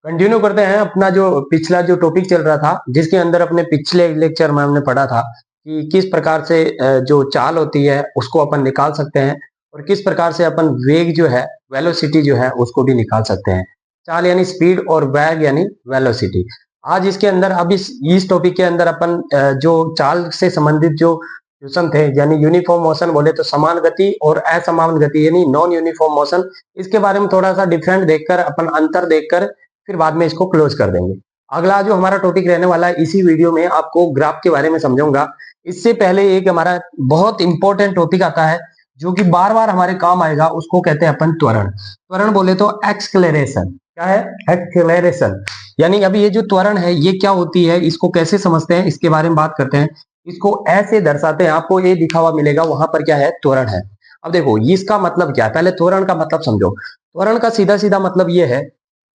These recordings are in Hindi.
कंटिन्यू करते हैं अपना जो पिछला जो टॉपिक चल रहा था, जिसके अंदर अपने पिछले लेक्चर में हमने पढ़ा था कि किस प्रकार से जो चाल होती है उसको अपन निकाल सकते हैं और किस प्रकार से अपन वेग जो है, वेलोसिटी जो है उसको भी निकाल सकते हैं। चाल यानी स्पीड और वेग यानी वेलोसिटी। आज इसके अंदर अब इस टॉपिक के अंदर अपन जो चाल से संबंधित जो क्वेश्चन थे, यानी यूनिफॉर्म मोशन बोले तो समान गति और असमान गति यानी नॉन यूनिफॉर्म मोशन, इसके बारे में थोड़ा सा डिफरेंट देखकर, अपन अंतर देखकर फिर बाद में इसको क्लोज कर देंगे। अगला जो हमारा टॉपिक रहने वाला है, इसी वीडियो में आपको ग्राफ के बारे में समझाऊंगा। इससे पहले एक हमारा बहुत इंपॉर्टेंट टॉपिक आता है जो कि बार बार हमारे काम आएगा, उसको कहते हैं अपन त्वरण। त्वरण बोले तो एक्सक्लेरेशन। क्या है? एक्सक्लेरेशन। यानी अभी ये जो त्वरण है ये क्या होती है, इसको कैसे समझते हैं, इसके बारे में बात करते हैं। इसको ऐसे दर्शाते हैं, आपको ये दिखा हुआ मिलेगा, वहां पर क्या है? त्वरण है। अब देखो इसका मतलब क्या है, पहले त्वरण का मतलब समझो। त्वरण का सीधा सीधा मतलब ये है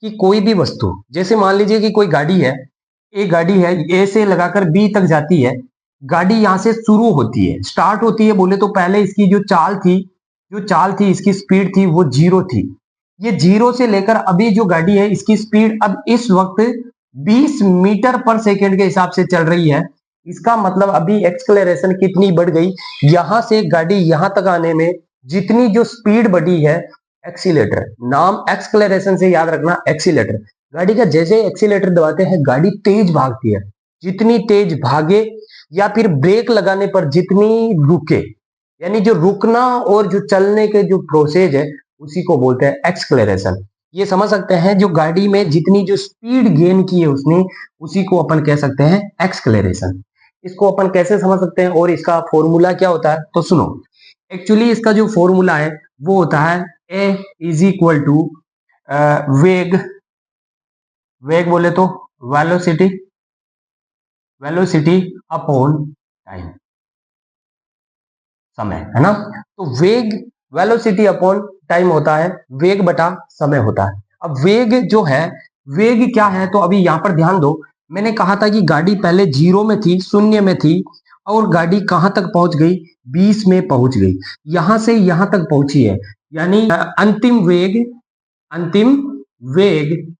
कि कोई भी वस्तु, जैसे मान लीजिए कि कोई गाड़ी है, एक गाड़ी है, ए से लगाकर बी तक जाती है। गाड़ी यहां से शुरू होती है, स्टार्ट होती है बोले तो पहले इसकी जो चाल थी, इसकी स्पीड थी वो जीरो थी। ये जीरो से लेकर अभी जो गाड़ी है इसकी स्पीड अब इस वक्त 20 मीटर पर सेकेंड के हिसाब से चल रही है। इसका मतलब अभी एक्सलेरेशन कितनी बढ़ गई, यहां से गाड़ी यहां तक आने में जितनी जो स्पीड बढ़ी है, एक्सीलेटर। नाम एक्सक्लेरेशन से याद रखना, एक्सीलेटर। गाड़ी का जैसे एक्सीलेटर दबाते हैं गाड़ी तेज भागती है, जितनी तेज भागे या फिर ब्रेक लगाने पर जितनी रुके, यानी जो रुकना और जो चलने के जो प्रोसेस है उसी को बोलते हैं एक्सक्लेरेशन। ये समझ सकते हैं, जो गाड़ी में जितनी जो स्पीड गेन की है उसने, उसी को अपन कह सकते हैं एक्सक्लेरेशन। इसको अपन कैसे समझ सकते हैं और इसका फॉर्मूला क्या होता है, तो सुनो। एक्चुअली इसका जो फॉर्मूला है वो होता है ए इज इक्वल टू वेग। वेग बोले तो वेलोसिटी, वेलोसिटी अपॉन टाइम, समय, है ना। तो वेग वेलोसिटी अपॉन टाइम होता है, वेग बटा समय होता है। अब वेग जो है, वेग क्या है, तो अभी यहां पर ध्यान दो। मैंने कहा था कि गाड़ी पहले जीरो में थी, शून्य में थी, और गाड़ी कहां तक पहुंच गई? 20 में पहुंच गई। यहां से यहां तक पहुंची है, यानी अंतिम वेग अंतिम वेग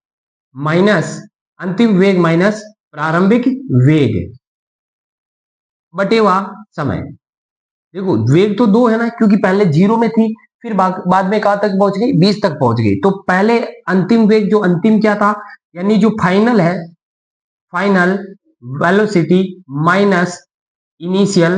माइनस प्रारंभिक वेग बटेवा समय। देखो वेग तो दो है ना, क्योंकि पहले जीरो में थी, फिर बाद में कहां तक पहुंच गई? 20 तक पहुंच गई। तो पहले अंतिम वेग, जो अंतिम क्या था, यानी जो फाइनल है, final velocity minus initial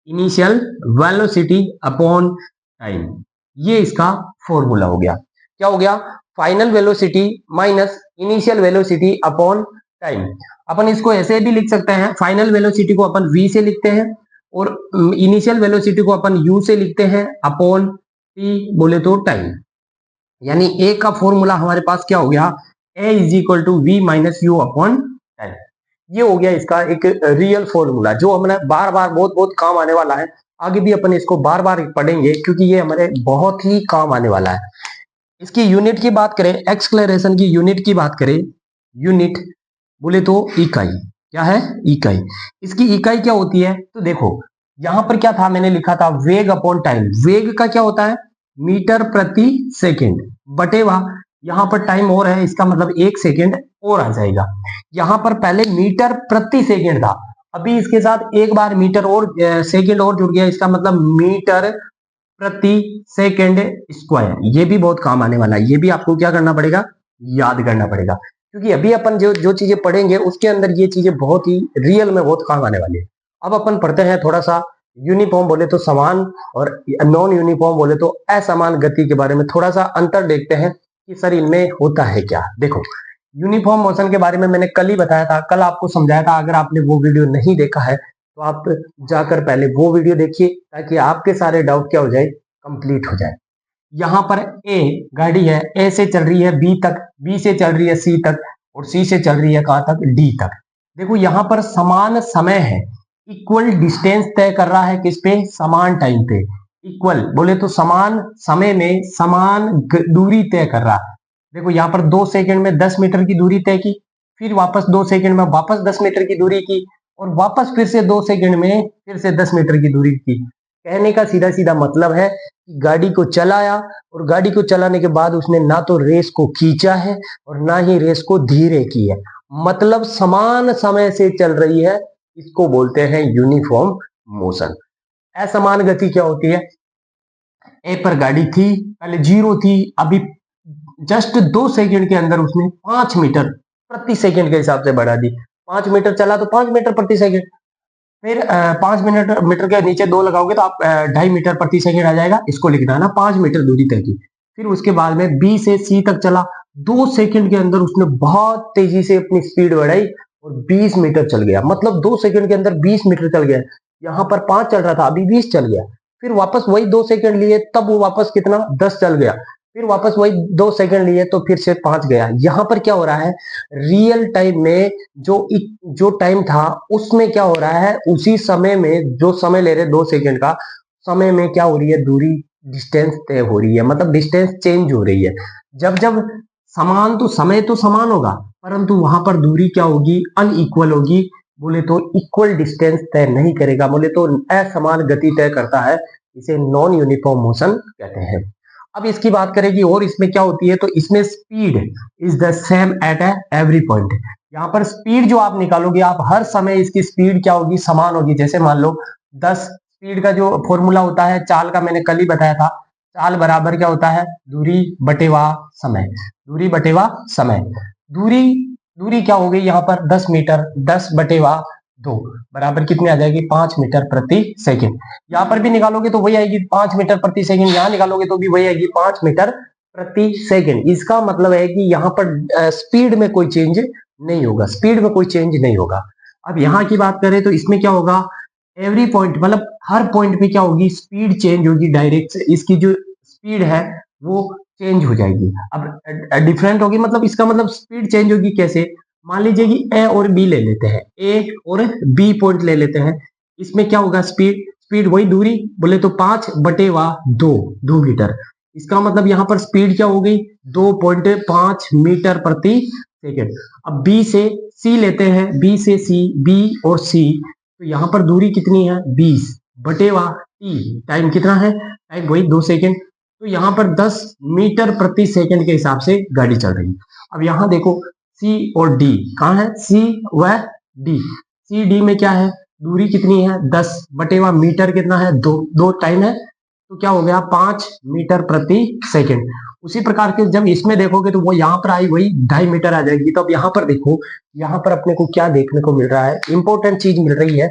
initial velocity upon time. ये इसका फॉर्मूला हो गया। क्या हो गया? Final velocity minus initial velocity upon time. अपन इसको ऐसे भी लिख सकते हैं, फाइनल वेलोसिटी को अपन v से लिखते हैं और इनिशियल वेलोसिटी को अपन u से लिखते हैं अपॉन t बोले तो टाइम। यानी a का फॉर्मूला हमारे पास क्या हो गया? a is equal to v minus u upon time. ये हो गया इसका एक रियल फॉर्मूला, जो हमें बार बार बहुत बहुत काम आने वाला है। आगे भी अपन इसको बार बार पढ़ेंगे, क्योंकि ये हमारे बहुत ही काम आने वाला है। इसकी यूनिट की बात करें, एक्सक्लेरेशन की यूनिट की बात करें, यूनिट बोले तो इकाई। क्या है? इकाई। इसकी इकाई क्या होती है, तो देखो यहां पर क्या था, मैंने लिखा था वेग अपॉन टाइम। वेग का क्या होता है? मीटर प्रति सेकेंड बटेवा, यहां पर टाइम और है, इसका मतलब 1 सेकेंड और आ जाएगा। यहां पर पहले मीटर प्रति सेकेंड था, अभी इसके साथ एक बार मीटर और सेकेंड और जुड़ गया, इसका मतलब मीटर प्रति सेकेंड स्क्वायर। ये भी बहुत काम आने वाला है, ये भी आपको क्या करना पड़ेगा? याद करना पड़ेगा, क्योंकि अभी अपन जो जो चीजें पढ़ेंगे उसके अंदर ये चीजें बहुत ही रियल में बहुत काम आने वाली है। अब अपन पढ़ते हैं थोड़ा सा यूनिफॉर्म बोले तो समान और नॉन यूनिफॉर्म बोले तो असमान गति के बारे में थोड़ा सा अंतर देखते हैं कि सर इनमें होता है क्या। देखो यूनिफॉर्म मोशन के बारे में मैंने कल ही बताया था, कल आपको समझाया था। अगर आपने वो वीडियो नहीं देखा है तो आप जाकर पहले वो वीडियो देखिए, ताकि आपके सारे डाउट क्या हो जाए? कंप्लीट हो जाए। यहाँ पर ए गाड़ी है, ए से चल रही है बी तक, बी से चल रही है सी तक, और सी से चल रही है कहां तक? डी तक। देखो यहाँ पर समान समय है, इक्वल डिस्टेंस तय कर रहा है, किस पे? समान टाइम पे। इक्वल बोले तो समान समय में समान दूरी तय कर रहा है। देखो यहाँ पर 2 सेकंड में 10 मीटर की दूरी तय की, फिर वापस 2 सेकंड में वापस 10 मीटर की दूरी की, और वापस फिर से 2 सेकंड में फिर से 10 मीटर की दूरी की। कहने का सीधा सीधा मतलब है कि गाड़ी को चलाया और गाड़ी को चलाने के बाद उसने ना तो रेस को खींचा है और ना ही रेस को धीरे की है, मतलब समान समय से चल रही है। इसको बोलते हैं यूनिफॉर्म मोशन। असमान गति क्या होती है? ए पर गाड़ी थी, पहले 0 थी, अभी जस्ट 2 सेकंड के अंदर उसने 5 मीटर प्रति सेकंड के हिसाब से बढ़ा दी। 5 मीटर चला तो 5 मीटर प्रति सेकंड, फिर 5 मीटर मीटर के नीचे 2 लगाओगे तो आप 2.5 मीटर प्रति सेकंड आ जाएगा। इसको लिखना है ना, 5 मीटर दूरी तय की। फिर उसके बाद में बी से सी तक चला, 2 सेकंड के अंदर उसने बहुत तेजी से अपनी स्पीड बढ़ाई और 20 मीटर चल गया, मतलब 2 सेकंड के अंदर 20 मीटर चल गया। यहाँ पर 5 चल रहा था, अभी 20 चल गया। फिर वापस वही 2 सेकंड लिए, तब वो वापस कितना 10 चल गया। फिर वापस वही 2 सेकंड लिए तो फिर से 5 गया। यहाँ पर क्या हो रहा है, रियल टाइम में जो टाइम था उसमें क्या हो रहा है, उसी समय में जो समय ले रहे 2 सेकंड का समय में क्या हो रही है, दूरी डिस्टेंस तय हो रही है, मतलब डिस्टेंस चेंज हो रही है। जब जब समान तो समय तो समान होगा, परंतु वहां पर दूरी क्या होगी, अनइक्वल होगी। बोले तो इक्वल डिस्टेंस तय नहीं करेगा, बोले तो असमान गति तय करता है। इसे नॉन यूनिफॉर्म मोशन कहते हैं। अब इसकी बात करेगी और इसमें क्या होती है, तो इसमें speed is the same at every point. यहाँ पर स्पीड जो आप निकालोगे, आप हर समय इसकी स्पीड क्या होगी, समान होगी। जैसे मान लो 10 स्पीड का जो फॉर्मूला होता है चाल का, मैंने कल ही बताया था। चाल बराबर क्या होता है, दूरी बटेवा समय। दूरी बटेवा समय, दूरी दूरी क्या हो गई यहाँ पर 10 मीटर, 10/2 बराबर कितनी आ जाएगी, 5 मीटर प्रति सेकंड। यहाँ पर भी निकालोगे तो वही आएगी 5 मीटर प्रति सेकंड, यहाँ निकालोगे तो भी वही आएगी 5 मीटर प्रति सेकंड। इसका मतलब है कि यहाँ पर स्पीड में कोई चेंज नहीं होगा, स्पीड में कोई चेंज नहीं होगा। अब यहाँ की बात करें तो इसमें क्या होगा, एवरी पॉइंट मतलब हर पॉइंट पे क्या होगी, स्पीड चेंज होगी, डायरेक्ट इसकी जो स्पीड है वो चेंज हो जाएगी। अब डिफरेंट होगी, मतलब इसका मतलब स्पीड चेंज होगी कैसे, मान लीजिए कि ए और बी ले लेते हैं, ए और बी पॉइंट ले लेते हैं। इसमें क्या होगा, स्पीड स्पीड वही दूरी, बोले तो 5/2 2 मीटर। इसका मतलब यहाँ पर स्पीड क्या हो गई, 2.5 मीटर प्रति सेकेंड। अब बी से सी लेते हैं, बी से सी, बी और सी, तो यहाँ पर दूरी कितनी है 20/टी, टाइम कितना है, टाइम वही 2 सेकेंड। तो यहाँ पर 10 मीटर प्रति सेकंड के हिसाब से गाड़ी चल रही है। अब यहाँ देखो सी और डी कहाँ है, सी व डी, सी डी में क्या है, दूरी कितनी है 10/, मीटर कितना है, दो टाइम है, तो क्या हो गया 5 मीटर प्रति सेकंड। उसी प्रकार के जब इसमें देखोगे तो वो यहाँ पर आई वही 2.5 मीटर आ जाएगी। तो अब यहाँ पर देखो, यहाँ पर अपने को क्या देखने को मिल रहा है, इंपॉर्टेंट चीज मिल रही है।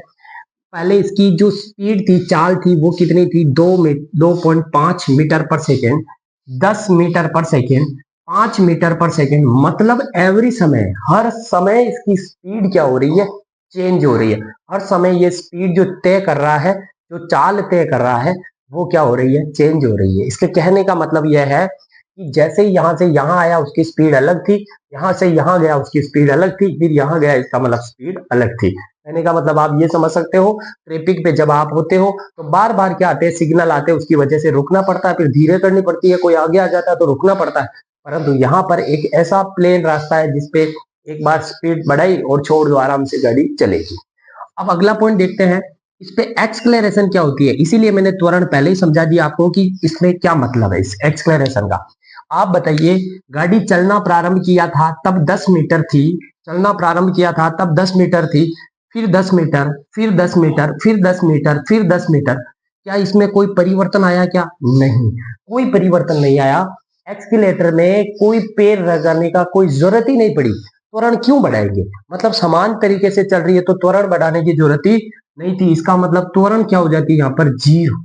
पहले इसकी जो स्पीड थी, चाल थी, वो कितनी थी, 2.5 मीटर पर सेकेंड, 10 मीटर पर सेकेंड, 5 मीटर पर सेकेंड, मतलब एवरी समय, हर समय इसकी स्पीड क्या हो रही है, चेंज हो रही है। हर समय ये स्पीड जो तय कर रहा है, जो चाल तय कर रहा है, वो क्या हो रही है, चेंज हो रही है। इसके कहने का मतलब यह है कि जैसे ही यहाँ से यहाँ आया उसकी स्पीड अलग थी, यहाँ से यहाँ गया उसकी स्पीड अलग थी, फिर यहाँ गया इसका मतलब स्पीड अलग थी। कहने का मतलब आप ये समझ सकते हो, ट्रैफिक पे जब आप होते हो तो बार बार क्या आते हैं, सिग्नल आते हैं, उसकी वजह से रुकना पड़ता है, फिर धीरे करनी पड़ती है, कोई आगे आ जाता है तो रुकना पड़ता है। परंतु यहाँ पर एक ऐसा प्लेन रास्ता है जिसपे एक बार स्पीड बढ़ाई और छोड़ दो, आराम से गाड़ी चलेगी। अब अगला पॉइंट देखते हैं, इस पे एक्सक्लेरेशन क्या होती है। इसीलिए मैंने त्वरण पहले ही समझा दिया आपको कि इसमें क्या मतलब है इस एक्सक्लेरेशन का। आप बताइए, गाड़ी चलना प्रारंभ किया था तब 10 मीटर थी, चलना प्रारंभ किया था तब 10 मीटर थी, फिर 10 मीटर, फिर 10 मीटर, फिर 10 मीटर, फिर 10 मीटर। क्या इसमें कोई परिवर्तन आया क्या, नहीं, कोई परिवर्तन नहीं आया। एक्सीलेटर में कोई पैर लगाने का कोई जरूरत ही नहीं पड़ी। त्वरण क्यों बढ़ाएंगे, मतलब समान तरीके से चल रही है तो त्वरण बढ़ाने की जरूरत ही नहीं थी। इसका मतलब त्वरण क्या हो जाती है यहाँ पर, जीरो।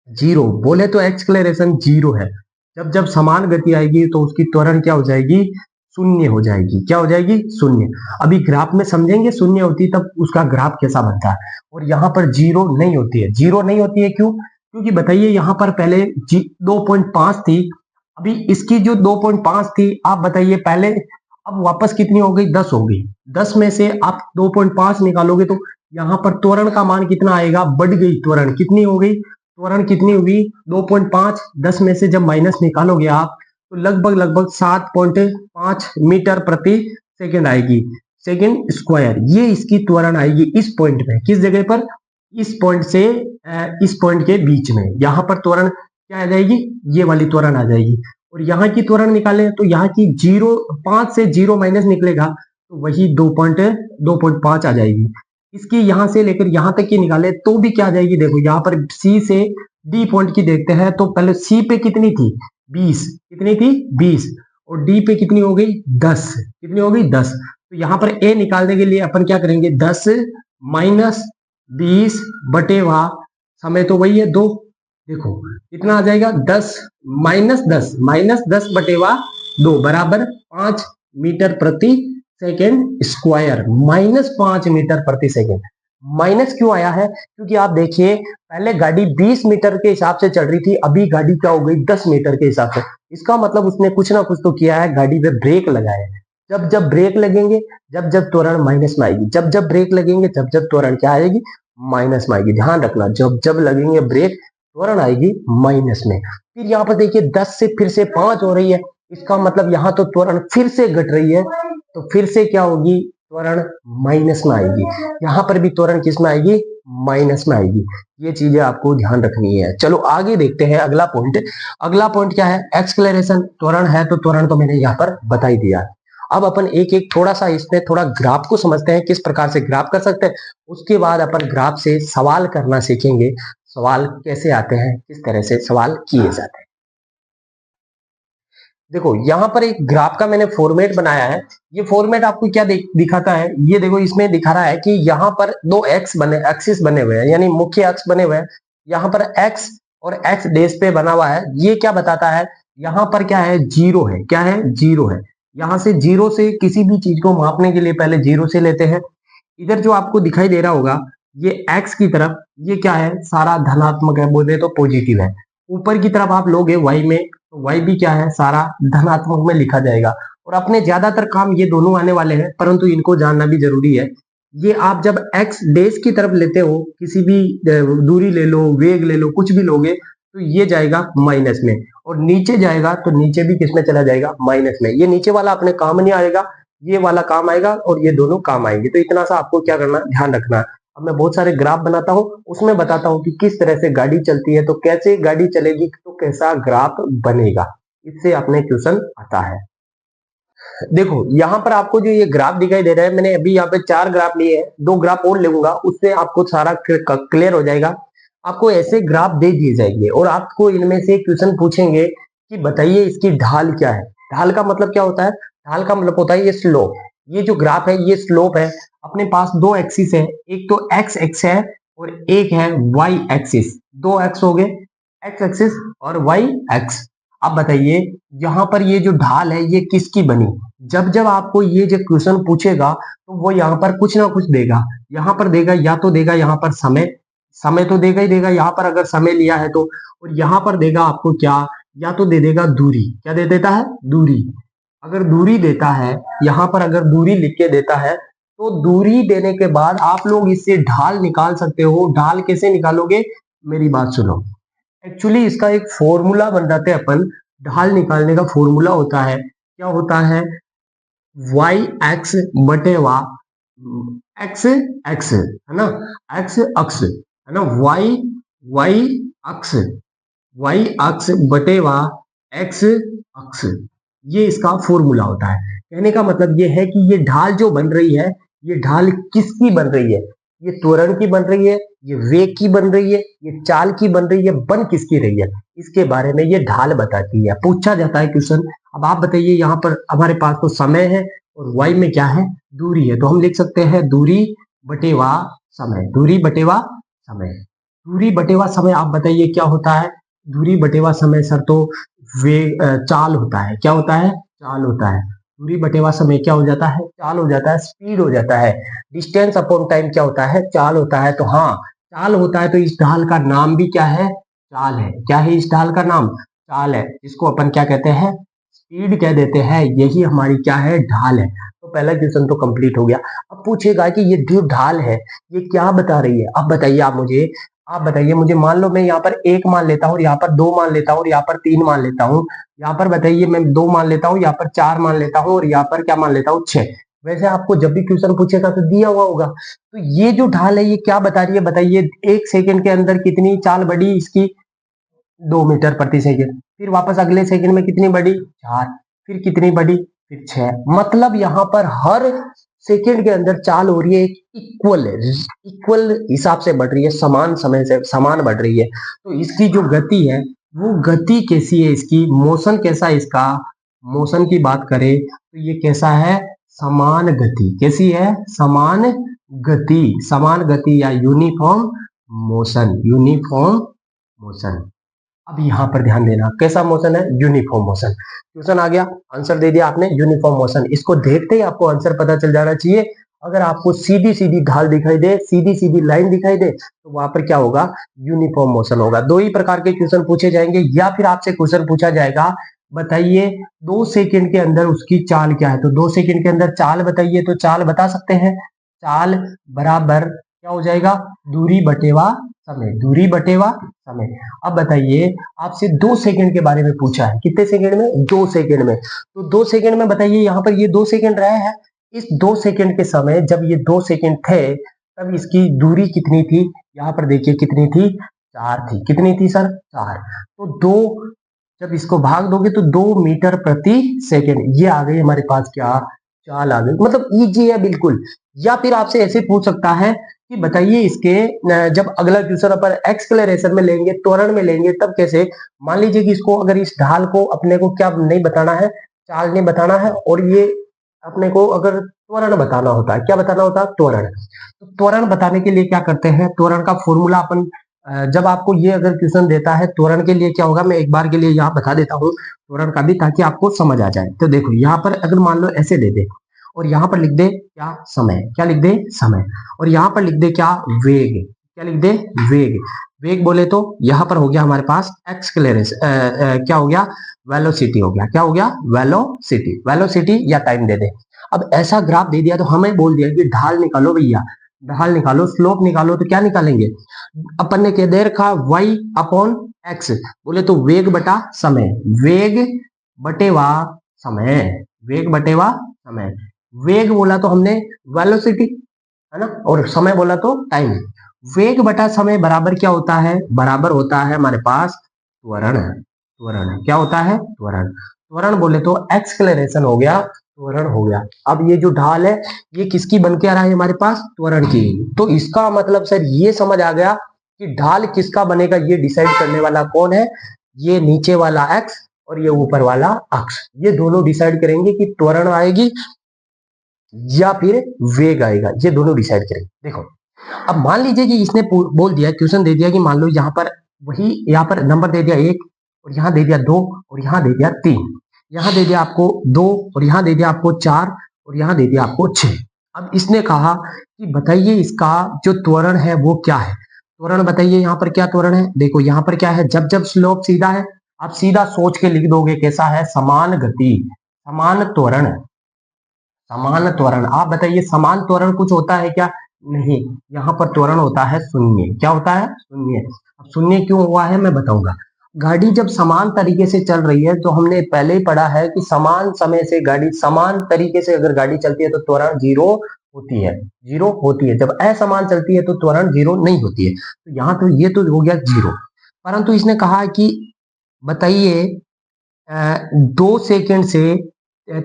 जीरो बोले तो एक्सक्लेरेशन जीरो है। जब जब समान गति आएगी तो उसकी त्वरण क्या हो जाएगी, शून्य हो जाएगी। क्या हो जाएगी, शून्य। अभी ग्राफ में समझेंगे, शून्य होती तब उसका ग्राफ कैसा बनता है। और यहाँ पर जीरो नहीं होती है। जीरो नहीं होती है क्यों, क्योंकि बताइए यहाँ पर पहले 2.5 थी, अभी इसकी जो 2.5 थी, आप बताइए पहले, अब वापस कितनी हो गई, 10 हो गई। 10 में से आप 2.5 निकालोगे तो यहाँ पर त्वरण का मान कितना आएगा, बढ़ गई त्वरण, कितनी हो गई, त्वरण कितनी हुई 2.5, 10 में से जब माइनस निकालोगे आप तो लगभग लगभग 7.5 मीटर प्रति सेकंड आएगी, सेकंड स्क्वायर। ये इसकी त्वरण आएगी इस पॉइंट पे, किस जगह पर, इस पॉइंट से इस पॉइंट के बीच में, यहाँ पर त्वरण क्या आ जाएगी, ये वाली त्वरण आ जाएगी। और यहाँ की त्वरण निकाले तो यहाँ की 5 से 0 माइनस निकलेगा तो वही 2.5 आ जाएगी। इसकी यहाँ से लेकर यहाँ तक की निकाले तो भी क्या आ जाएगी, देखो यहाँ पर सी से डी पॉइंट की देखते हैं तो पहले सी पे कितनी थी 20, कितनी थी 20, और डी पे कितनी हो गई 10, कितनी हो गई 10। तो यहाँ पर ए निकालने के लिए अपन क्या करेंगे, 10 माइनस 20 बटे वहा समय तो वही है 2, देखो कितना आ जाएगा 10 माइनस 10 बटे वहा 2 बराबर 5 मीटर प्रति सेकेंड स्क्वायर, -5 मीटर प्रति सेकेंड। माइनस क्यों आया है, क्योंकि आप देखिए पहले गाड़ी 20 मीटर के हिसाब से चल रही थी, अभी गाड़ी क्या हो गई 10 मीटर के हिसाब से। इसका मतलब उसने कुछ ना कुछ तो किया है, गाड़ी पे ब्रेक लगाया है। जब जब ब्रेक लगेंगे जब जब त्वरण माइनस में आएगी, जब जब ब्रेक लगेंगे जब जब त्वरण क्या आएगी, माइनस में आएगी। ध्यान रखना, जब जब लगेंगे ब्रेक त्वरण आएगी माइनस में। फिर यहाँ पर देखिए 10 से फिर से 5 हो रही है, इसका मतलब यहाँ तो त्वरण फिर से घट रही है, तो फिर से क्या होगी, त्वरण माइनस में आएगी। यहाँ पर भी त्वरण किस में आएगी, माइनस में आएगी। ये चीजें आपको ध्यान रखनी है। चलो आगे देखते हैं अगला पॉइंट। अगला पॉइंट क्या है, एक्सक्लेरेशन। त्वरण है तो त्वरण तो मैंने यहाँ पर बता ही दिया। अब अपन एक एक थोड़ा सा इसमें थोड़ा ग्राफ को समझते हैं, किस प्रकार से ग्राफ कर सकते हैं। उसके बाद अपन ग्राफ से सवाल करना सीखेंगे, सवाल कैसे आते हैं, किस तरह से सवाल किए जाते हैं। देखो यहाँ पर एक ग्राफ का मैंने फॉर्मेट बनाया है। ये फॉर्मेट आपको क्या दिखाता है, ये देखो इसमें दिखा रहा है कि यहाँ पर दो एक्सिस बने हुए हैं, यानी मुख्य अक्ष बने हुए हैं। यहाँ पर एक्स और एक्स डेश पे बना हुआ है। ये क्या बताता है, यहाँ पर क्या है, जीरो है। क्या है, जीरो है। यहाँ से जीरो से किसी भी चीज को मापने के लिए पहले जीरो से लेते हैं। इधर जो आपको दिखाई दे रहा होगा ये एक्स की तरफ, ये क्या है, सारा धनात्मक है, बोले तो पॉजिटिव है। ऊपर की तरफ आप लोगे वाई में, तो वाई भी क्या है, सारा धनात्मक में लिखा जाएगा। और अपने ज्यादातर काम ये दोनों आने वाले हैं, परंतु इनको जानना भी जरूरी है। ये आप जब एक्स डेश की तरफ लेते हो, किसी भी दूरी ले लो, वेग ले लो, कुछ भी लोगे तो ये जाएगा माइनस में, और नीचे जाएगा तो नीचे भी किसमें चला जाएगा, माइनस में। ये नीचे वाला अपने काम नहीं आएगा, ये वाला काम आएगा, और ये दोनों काम आएंगे। तो इतना सा आपको क्या करना, ध्यान रखना है। अब मैं बहुत सारे ग्राफ बनाता हूँ, उसमें बताता हूँ कि किस तरह से गाड़ी चलती है, तो कैसे गाड़ी चलेगी तो कैसा ग्राफ बनेगा, इससे अपने क्वेश्चन आता है। देखो यहाँ पर आपको जो ये ग्राफ दिखाई दे रहा है, मैंने अभी यहाँ पे 4 ग्राफ लिए हैं, 2 ग्राफ और लूंगा, उससे आपको सारा क्लियर हो जाएगा। आपको ऐसे ग्राफ दे दिए जाएंगे और आपको इनमें से क्वेश्चन पूछेंगे कि बताइए इसकी ढाल क्या है। ढाल का मतलब क्या होता है, ढाल का मतलब होता है ये स्लोप। ये जो ग्राफ है ये स्लोप है। अपने पास दो एक्सिस है, एक तो एक्स एक्स है और एक है वाई एक्सिस। दो एक्स हो गए, एक्स एक्सिस और वाई एक्स। अब बताइए यहाँ पर ये जो ढाल है ये किसकी बनी। जब जब आपको ये जो क्वेश्चन पूछेगा तो वो यहाँ पर कुछ ना कुछ देगा। यहाँ पर देगा, या तो देगा यहाँ पर समय, समय तो देगा ही देगा यहाँ पर अगर समय लिया है तो। और यहाँ पर देगा आपको क्या, या तो दे देगा दूरी। क्या दे देता है, दूरी। अगर दूरी देता है, यहाँ पर अगर दूरी लिख के देता है तो दूरी देने के बाद आप लोग इससे ढाल निकाल सकते हो। ढाल कैसे निकालोगे, मेरी बात सुनो। एक्चुअली इसका एक फॉर्मूला बनाते हैं अपन। ढाल निकालने का फॉर्मूला होता है, क्या होता है, वाई एक्स बटे वा एक्स एक्स है ना, एक्स अक्ष है ना, वाई वाई अक्ष, वाई अक्ष बटे वा एक्स अक्ष। ये इसका फॉर्मूला होता है। कहने का मतलब ये है कि ये ढाल जो बन रही है, ये ढाल किसकी बन रही है, ये त्वरण की बन रही है, ये वेग की बन रही है, ये चाल की बन रही है, बन किसकी रही है, इसके बारे में ये ढाल बताती है। पूछा जाता है क्वेश्चन। अब आप बताइए, यहाँ पर हमारे पास तो समय है और वाई में क्या है, दूरी है। तो हम लिख सकते हैं दूरी बटेवा समय, दूरी बटेवा समय। दूरी बटेवा समय आप बताइए क्या होता है, दूरी बटेवा समय सर तो वेग चाल होता है। क्या होता है, चाल होता है। दूरी बटेवा समय क्या हो जाता है, चाल हो जाता है, स्पीड हो जाता है। डिस्टेंस अपॉन टाइम क्या होता है, चाल होता है। तो हाँ, चाल होता है तो इस ढाल का नाम भी क्या है, चाल है। क्या है इस ढाल का नाम, चाल है। इसको अपन क्या कहते हैं, स्पीड कह देते हैं। यही हमारी क्या है, ढाल है। तो पहला क्वेश्चन तो कंप्लीट हो गया। अब पूछेगा कि ये जो ढाल है ये क्या बता रही है। अब बताइए आप बताइए मुझे, मान लो मैं यहाँ पर 1 मान लेता हूँ, यहाँ पर 2 मान लेता हूँ और यहाँ पर 3 मान लेता हूँ। यहाँ पर बताइए मैं 2 मान लेता हूँ, यहाँ पर 4 मान लेता हूँ और यहाँ पर क्या मान लेता हूँ, 6। वैसे आपको जब भी क्वेश्चन पूछेगा तो दिया हुआ होगा। तो ये जो ढाल है ये क्या बता रही है बताइए, 1 सेकंड के अंदर कितनी चाल बढ़ी इसकी, 2 मीटर प्रति सेकंड। फिर वापस अगले सेकंड में कितनी बढ़ी, 4। फिर कितनी बढ़ी, फिर 6। मतलब यहाँ पर हर सेकंड के अंदर चाल हो रही है एक इक्वल इक्वल हिसाब से बढ़ रही है, समान समय से समान बढ़ रही है। तो इसकी जो गति है वो गति कैसी है, इसकी मोशन कैसा है, इसका मोशन की बात करें तो ये कैसा है, समान गति। कैसी है, समान गति। समान गति या यूनिफॉर्म मोशन, यूनिफॉर्म मोशन। अब यहाँ पर ध्यान देना, कैसा मोशन है, यूनिफॉर्म मोशन। क्वेश्चन आ गया, आंसर दे दिया आपने, यूनिफॉर्म मोशन। इसको देखते ही आपको आंसर पता चल जाना चाहिए। अगर आपको सीधी सीधी ढाल दिखाई दे, सीधी सीधी लाइन दिखाई दे, तो वहां पर क्या होगा, यूनिफॉर्म मोशन होगा। दो ही प्रकार के क्वेश्चन पूछे जाएंगे, या फिर आपसे क्वेश्चन पूछा जाएगा बताइए 2 सेकंड के अंदर उसकी चाल क्या है। तो 2 सेकंड के अंदर चाल बताइए, तो चाल बता सकते हैं, चाल बराबर क्या हो जाएगा, दूरी बटेवा समय, दूरी बटेवा समय। अब बताइए आपसे 2 सेकंड के बारे में पूछा है, कितने सेकंड में, 2 सेकंड में। तो 2 सेकंड में बताइए यहाँ पर ये 2 सेकंड रहे हैं, इस 2 सेकंड के समय जब ये 2 सेकंड थे तब इसकी दूरी कितनी थी, यहाँ पर देखिए कितनी थी, 4 थी। कितनी थी सर, 4। तो 2, जब इसको भाग दोगे तो 2 मीटर प्रति सेकंड, ये आ गई हमारे पास क्या, चाल आ गई। मतलब इजी है बिल्कुल। या फिर आपसे ऐसे पूछ सकता है कि बताइए इसके जब अगला क्वेश्चन अपन एक्सक्लेरेशन में लेंगे, त्वरण में लेंगे, तब कैसे। मान लीजिए कि इसको अगर इस ढाल को अपने को क्या नहीं बताना है, चाल नहीं बताना है, और ये अपने को अगर त्वरण बताना होता है, क्या बताना होता है, त्वरण। तो त्वरण बताने के लिए क्या करते हैं, त्वरण का फॉर्मूला अपन जब आपको ये अगर क्वेश्चन देता है त्वरण के लिए क्या होगा, मैं एक बार के लिए यहाँ बता देता हूँ त्वरण का भी, ताकि आपको समझ आ जाए। तो देखो यहाँ पर अगर मान लो ऐसे दे दे, और यहाँ पर लिख दे क्या, समय। क्या लिख दे, समय। और यहाँ पर लिख दे क्या, वेग। क्या लिख दे, वेग। वेग बोले तो यहाँ पर हो गया हमारे पास एक्सक्लेरेशन, क्या हो गया, वेलोसिटी हो गया। क्या हो गया, वेलोसिटी। वेलोसिटी या टाइम दे दे। अब ऐसा ग्राफ दे दिया तो हमें बोल दिया कि ढाल निकालो भैया, ढाल निकालो, स्लोप निकालो। तो क्या निकालेंगे, अपन ने कह दे रखा y अपॉन x, बोले तो वेग बटा समय, वेग बटेवा समय, वेग बटेवा समय। वेग बोला तो हमने वेलोसिटी, है ना, और समय बोला तो टाइम। वेग बटा समय बराबर क्या होता है, बराबर होता है हमारे पास त्वरण। त्वरण क्या होता है, त्वरण। त्वरण बोले तो एक्सक्लेरेशन हो गया, त्वरण हो गया। अब ये जो ढाल है ये किसकी बन के आ रहा है हमारे पास, त्वरण की। तो इसका मतलब सर ये समझ आ गया कि ढाल किसका बनेगा, ये डिसाइड करने वाला कौन है, ये नीचे वाला एक्स और ये ऊपर वाला अक्ष, ये दोनों डिसाइड करेंगे कि त्वरण आएगी या फिर वेग आएगा, ये दोनों डिसाइड करेंगे। देखो अब मान लीजिए कि इसने बोल दिया, क्वेश्चन दे दिया कि मान लो यहाँ पर वही, यहाँ पर नंबर दे दिया 1, और यहाँ दे दिया 2, और यहाँ दे दिया 3, यहाँ दे दिया आपको 2, और यहाँ दे दिया आपको 4, और यहाँ दे दिया आपको 6। अब इसने कहा कि बताइए इसका जो त्वरण है वो क्या है। त्वरण बताइए यहाँ पर क्या त्वरण है, देखो यहाँ पर क्या है, जब जब स्लोप सीधा है, आप सीधा सोच के लिख दोगे कैसा है, समान गति, समान त्वरण, समान त्वरण। आप बताइए समान त्वरण कुछ होता है क्या, नहीं। यहाँ पर त्वरण होता है शून्य। क्या होता है, शून्य। अब शून्य क्यों हुआ है मैं बताऊंगा। गाड़ी जब समान तरीके से चल रही है तो हमने पहले ही पढ़ा है कि समान समय से गाड़ी, समान तरीके से अगर गाड़ी चलती है तो त्वरण जीरो होती है, जीरो होती है। जब असमान चलती है तो त्वरण जीरो नहीं होती है। तो यहाँ तो ये तो हो गया जीरो। परंतु इसने कहा कि बताइए 2 सेकंड से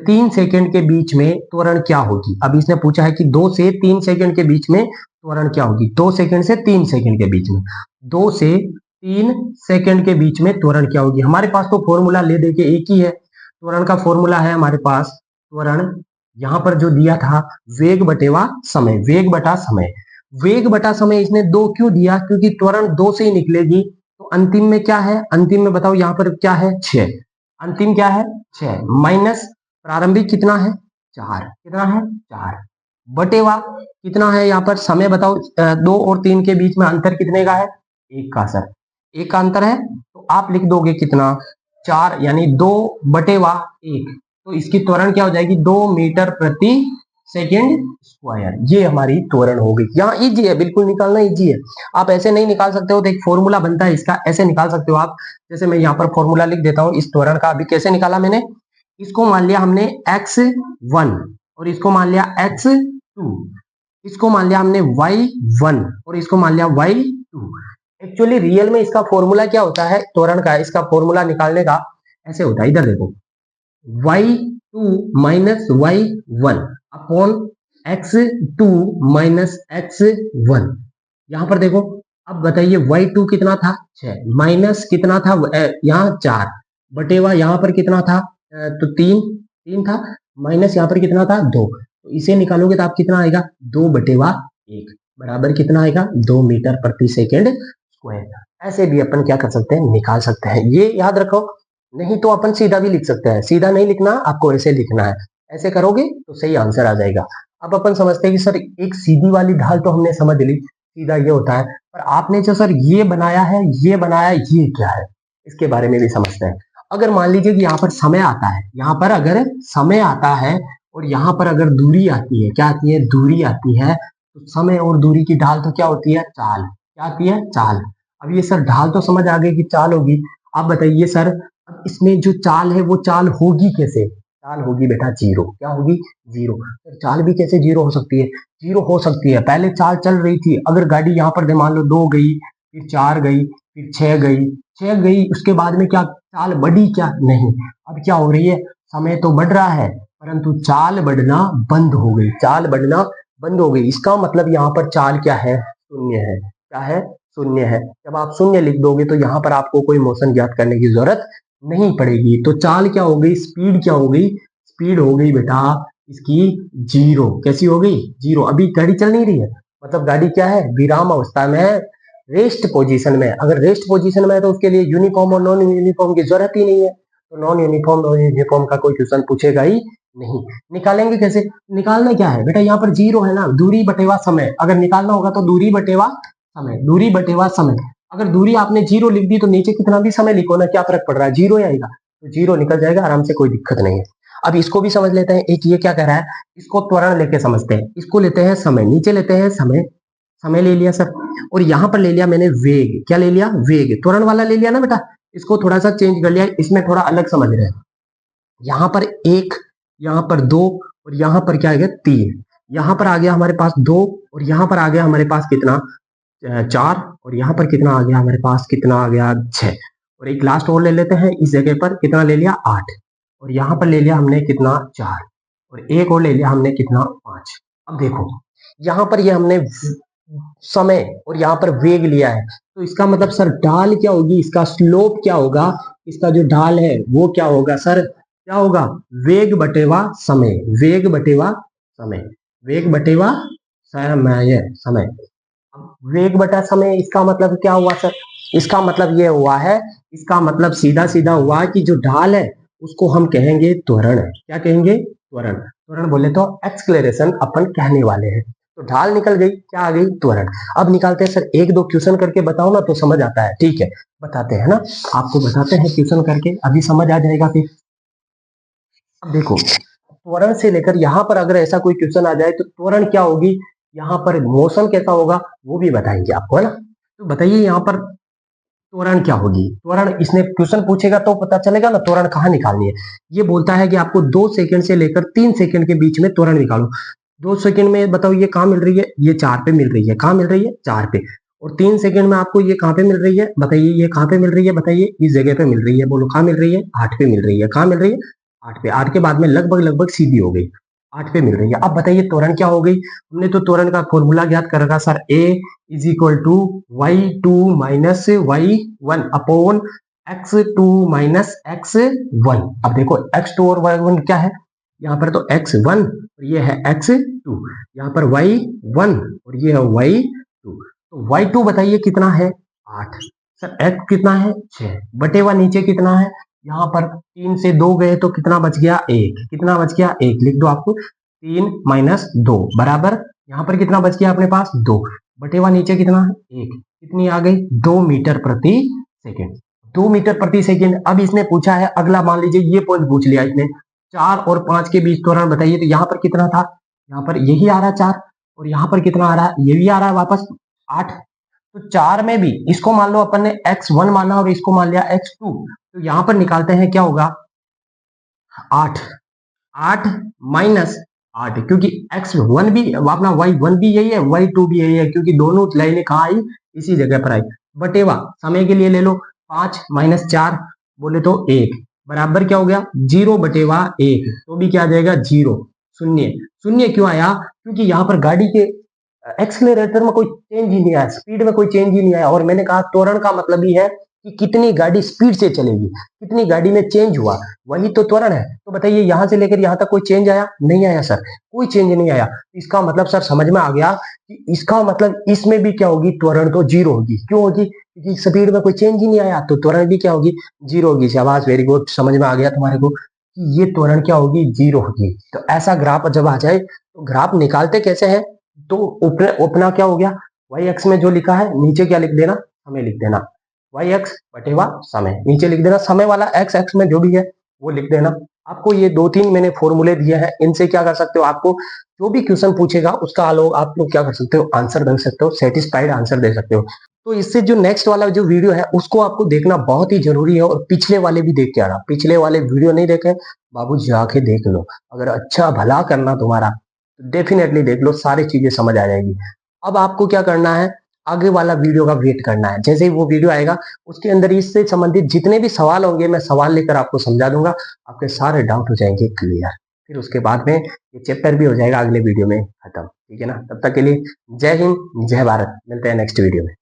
3 सेकंड के बीच में त्वरण क्या होगी। अब इसने पूछा है कि 2 से 3 सेकंड के बीच में त्वरण क्या होगी, 2 सेकंड से 3 सेकंड के बीच में, 2 से 3 सेकंड के बीच में त्वरण क्या होगी। हमारे पास तो फॉर्मूला ले दे के एक ही है, त्वरण का फॉर्मूला है हमारे पास, त्वरण यहाँ पर जो दिया था वेग बटेवा समय, वेग बटा समय। वेग बटा समय इसने 2 क्यों दिया, क्योंकि त्वरण 2 से ही निकलेगी। तो अंतिम में क्या है, अंतिम में बताओ यहाँ पर क्या है, 6। अंतिम क्या है, 6 माइनस प्रारंभिक कितना है, 4। कितना है, 4 बटेवा कितना है यहाँ पर समय बताओ, 2 और 3 के बीच में अंतर कितने का है, 1 का। सर 1 का अंतर है, तो आप लिख दोगे कितना, 4, यानी 2/1। तो इसकी त्वरण क्या हो जाएगी, 2 मीटर प्रति सेकेंड स्क्वायर। ये हमारी त्वरण हो गई। यहाँ इजी है, बिल्कुल निकालना इजी है। आप ऐसे नहीं निकाल सकते हो, तो एक फॉर्मूला बनता है इसका, ऐसे निकाल सकते हो आप। जैसे मैं यहाँ पर फॉर्मूला लिख देता हूँ इस त्वरण का। अभी कैसे निकाला मैंने इसको, मान लिया हमने x1 और इसको मान लिया x2, इसको मान लिया हमने y1 और इसको मान लिया y2। एक्चुअली रियल में इसका फॉर्मूला क्या होता है त्वरण का, इसका फॉर्मूला निकालने का ऐसे होता है, इधर देखो y2 minus y1 upon x2 minus x1। यहां पर देखो, अब बताइए y2 कितना था 6 माइनस कितना था यहाँ 4 बटेवा यहाँ पर कितना था तो 3 था, माइनस यहाँ पर कितना था 2, तो इसे निकालोगे तो आप कितना आएगा 2/1 बराबर कितना आएगा 2 मीटर प्रति सेकेंड स्क्वायर। ऐसे भी अपन क्या कर सकते हैं निकाल सकते हैं, ये याद रखो। नहीं तो अपन सीधा भी लिख सकते हैं, सीधा नहीं लिखना आपको, ऐसे लिखना है, ऐसे करोगे तो सही आंसर आ जाएगा। अब अपन समझते हैं कि सर एक सीधी वाली ढाल तो हमने समझ ली, सीधा ये होता है, पर आपने जो सर ये बनाया है, ये क्या है, इसके बारे में भी समझते हैं। अगर मान लीजिए कि यहाँ पर समय आता है, यहाँ पर अगर समय आता है और यहाँ पर अगर दूरी आती है, क्या आती है दूरी आती है, तो समय और दूरी की ढाल तो क्या होती है चाल, क्या आती है चाल। अब ये सर ढाल तो समझ आ गई कि चाल होगी, आप बताइए सर अब इसमें जो चाल है वो चाल होगी कैसे, चाल होगी बेटा जीरो, क्या होगी जीरो। तो चाल भी कैसे जीरो हो सकती है, जीरो हो सकती है पहले चाल चल रही थी, अगर गाड़ी यहाँ पर मान लो 2 गई, फिर 4 गई, फिर 6 गई, उसके बाद में क्या चाल बढ़ी क्या, नहीं। अब क्या हो रही है, समय तो बढ़ रहा है परंतु चाल बढ़ना बंद हो गई, चाल बढ़ना बंद हो गई। इसका मतलब यहाँ पर चाल क्या है शून्य है, क्या है शून्य है। जब आप शून्य लिख दोगे तो यहाँ पर आपको कोई मोशन ज्ञात करने की जरूरत नहीं पड़ेगी। तो चाल क्या हो गई, स्पीड क्या हो गई, स्पीड हो गई बेटा इसकी जीरो। कैसी हो गई जीरो। अभी गाड़ी चल नहीं रही है, मतलब गाड़ी क्या है विराम अवस्था में है, रेस्ट पोजीशन में। अगर रेस्ट पोजीशन में है तो उसके लिए यूनिफॉर्म और नॉन यूनिफॉर्म की जरूरत ही नहीं है, तो नॉन यूनिफॉर्म और यूनिफॉर्म का कोई क्वेश्चन पूछेगा ही नहीं। निकालेंगे कैसे, निकालना क्या है बेटा, यहाँ पर जीरो है ना, दूरी बटेवा समय, अगर निकालना होगा तो दूरी बटेवा समय, दूरी बटेवा समय। अगर दूरी आपने जीरो लिख दी तो नीचे कितना भी समय लिखो ना, क्या फर्क पड़ रहा है, जीरो ही आएगा, तो जीरो निकल जाएगा आराम से, कोई दिक्कत नहीं है। अब इसको भी समझ लेते हैं, एक ये क्या कह रहा है, इसको त्वरण लेके समझते हैं। इसको लेते हैं समय, नीचे लेते हैं समय, समय ले लिया सर, और यहाँ पर ले लिया मैंने वेग, क्या ले लिया वेग, त्वरण वाला ले लिया ना बेटा। इसको थोड़ा सा चेंज कर लिया, इसमें थोड़ा अलग समझ रहे हैं। यहाँ पर 1, यहाँ पर 2 और यहाँ पर क्या आ गया 3, यहाँ पर आ गया हमारे पास 2 और यहाँ पर आ गया हमारे पास कितना 4 और यहाँ पर कितना आ गया हमारे पास, कितना आ गया 6, और एक लास्ट और ले लेते हैं, इस जगह पर कितना ले लिया 8, और यहाँ पर ले लिया हमने कितना 4, और एक और ले लिया हमने कितना 5। अब देखो यहाँ पर ये हमने समय और यहाँ पर वेग लिया है, तो इसका मतलब सर ढाल क्या होगी, इसका स्लोप क्या होगा, इसका जो ढाल है वो क्या होगा सर, क्या होगा वेग बटेवा समय, वेग बटेवा समय, वेग बटेवा समय। वेग बटा समय, इसका मतलब क्या हुआ सर, इसका मतलब ये हुआ है, इसका मतलब सीधा सीधा हुआ कि जो ढाल है उसको हम कहेंगे त्वरण, क्या कहेंगे त्वरण, त्वरण बोले तो एक्सलेरेशन अपन कहने वाले हैं। तो ढाल निकल गई, क्या आ गई त्वरण। अब निकालते हैं सर, एक दो क्वेश्चन करके बताओ ना तो समझ आता है, ठीक है बताते हैं ना, आपको बताते हैं क्वेश्चन करके, अभी समझ आ जाएगा फिर। अब देखो त्वरण से लेकर यहाँ पर अगर ऐसा कोई क्वेश्चन आ जाए तो त्वरण क्या होगी, यहाँ पर मोशन कैसा होगा वो भी बताएंगे आपको, है ना। तो बताइए यहाँ पर त्वरण क्या होगी, त्वरण इसने क्वेश्चन पूछेगा तो पता चलेगा ना त्वरण कहाँ निकालनी है। ये बोलता है कि आपको 2 सेकंड से लेकर 3 सेकंड के बीच में त्वरण निकालो। 2 सेकंड में बताओ ये कहाँ मिल रही है, ये 4 पे मिल रही है, कहाँ मिल रही है 4 पे, और 3 सेकंड में आपको ये कहाँ पे मिल रही है बताइए, ये कहाँ पे मिल रही है बताइए, इस जगह पे मिल रही है, बोलो कहाँ मिल रही है 8 पे मिल रही है, कहाँ मिल रही है 8 पे, 8 के बाद में लगभग लगभग सीधी हो गई, 8 पे मिल रही है। अब बताइए त्वरण क्या हो गई, हमने तो त्वरण का फॉर्मूला ज्ञात कर रखा sir, a is equal to y2 minus y1 upon x2 minus x1। अब देखो x2 और y1 क्या है, यहाँ पर तो x1 और ये है x2, यहाँ पर y1 और ये है y2, तो y2 बताइए कितना है 8, सर x कितना है 6, बटेवा नीचे कितना है, यहाँ पर 3 से 2 गए तो कितना बच गया 1, कितना बच गया 1, लिख दो आपको 3 माइनस 2 बराबर, यहाँ पर कितना बच गया अपने पास 2, बटेवा नीचे कितना है 1, कितनी आ गई 2 मीटर प्रति सेकेंड, 2 मीटर प्रति सेकेंड। अब इसने पूछा है अगला, मान लीजिए ये पॉइंट पूछ लिया इसने, 4 और 5 के बीच त्वरण बताइए, तो यहाँ पर कितना था, यहाँ पर यही आ रहा है 4, और यहाँ पर कितना आ रहा है, ये भी आ रहा है वापस 8। तो 4 में भी इसको मान लो अपन ने x1 माना और इसको मान लिया x2, तो यहाँ पर निकालते हैं क्या होगा 8, 8 माइनस 8, क्योंकि x1 भी अपना y1 भी यही है, y2 भी यही है, क्योंकि दोनों लाइनें कहाँ आई, इसी जगह पर आई। बटेवा समय के लिए ले लो, 5 - 4 बोले तो 1 बराबर क्या हो गया, 0/1, तो भी क्या आ जाएगा, 0, शून्य। शून्य क्यों आया, क्योंकि यहाँ पर गाड़ी के एक्सीलरेटर में कोई चेंज ही नहीं आया, स्पीड में कोई चेंज ही नहीं आया। और मैंने कहा त्वरण का मतलब ही है कि कितनी गाड़ी स्पीड से चलेगी, कितनी गाड़ी में चेंज हुआ, वही तो त्वरण है। तो बताइए यहां से लेकर यहां तक कोई चेंज आया, नहीं आया सर, कोई चेंज नहीं आया। इसका मतलब सर समझ में आ गया कि इसका मतलब इसमें भी क्या होगी, त्वरण तो जीरो होगी। क्यों होगी, क्योंकि स्पीड में कोई चेंज ही नहीं आया, तो त्वरण भी क्या होगी, जीरो होगी। शाबाश, वेरी गुड, समझ में आ गया तुम्हारे को कि ये त्वरण क्या होगी, जीरो होगी। तो ऐसा ग्राफ जब आ जाए तो ग्राफ निकालते कैसे हैं, तो अपना क्या हो गया, वाई एक्स में जो लिखा है नीचे क्या लिख देना, समय लिख देना, वाई एक्स बटेवा समय, नीचे लिख देना समय वाला, एक्स एक्स में जो भी है वो लिख देना। आपको ये 2-3 मैंने फॉर्मूले दिए हैं, इनसे क्या कर सकते हो, आपको जो भी क्वेश्चन पूछेगा उसका आप लोग क्या कर सकते हो, आंसर दे सकते हो, सेटिस्फाइड आंसर दे सकते हो। तो इससे जो नेक्स्ट वाला जो वीडियो है उसको आपको देखना बहुत ही जरूरी है, और पिछले वाले भी देख के आना। पिछले वाले वीडियो नहीं देखे बाबू, जाके देख लो, अगर अच्छा भला करना तुम्हारा तो डेफिनेटली देख लो, सारी चीजें समझ आ जाएगी। अब आपको क्या करना है, आगे वाला वीडियो का वेट करना है। जैसे ही वो वीडियो आएगा उसके अंदर इससे संबंधित जितने भी सवाल होंगे मैं सवाल लेकर आपको समझा दूंगा, आपके सारे डाउट हो जाएंगे क्लियर। फिर उसके बाद में ये चैप्टर भी हो जाएगा अगले वीडियो में खत्म, ठीक है ना। तब तक के लिए जय हिंद, जय भारत, मिलते हैं नेक्स्ट वीडियो में।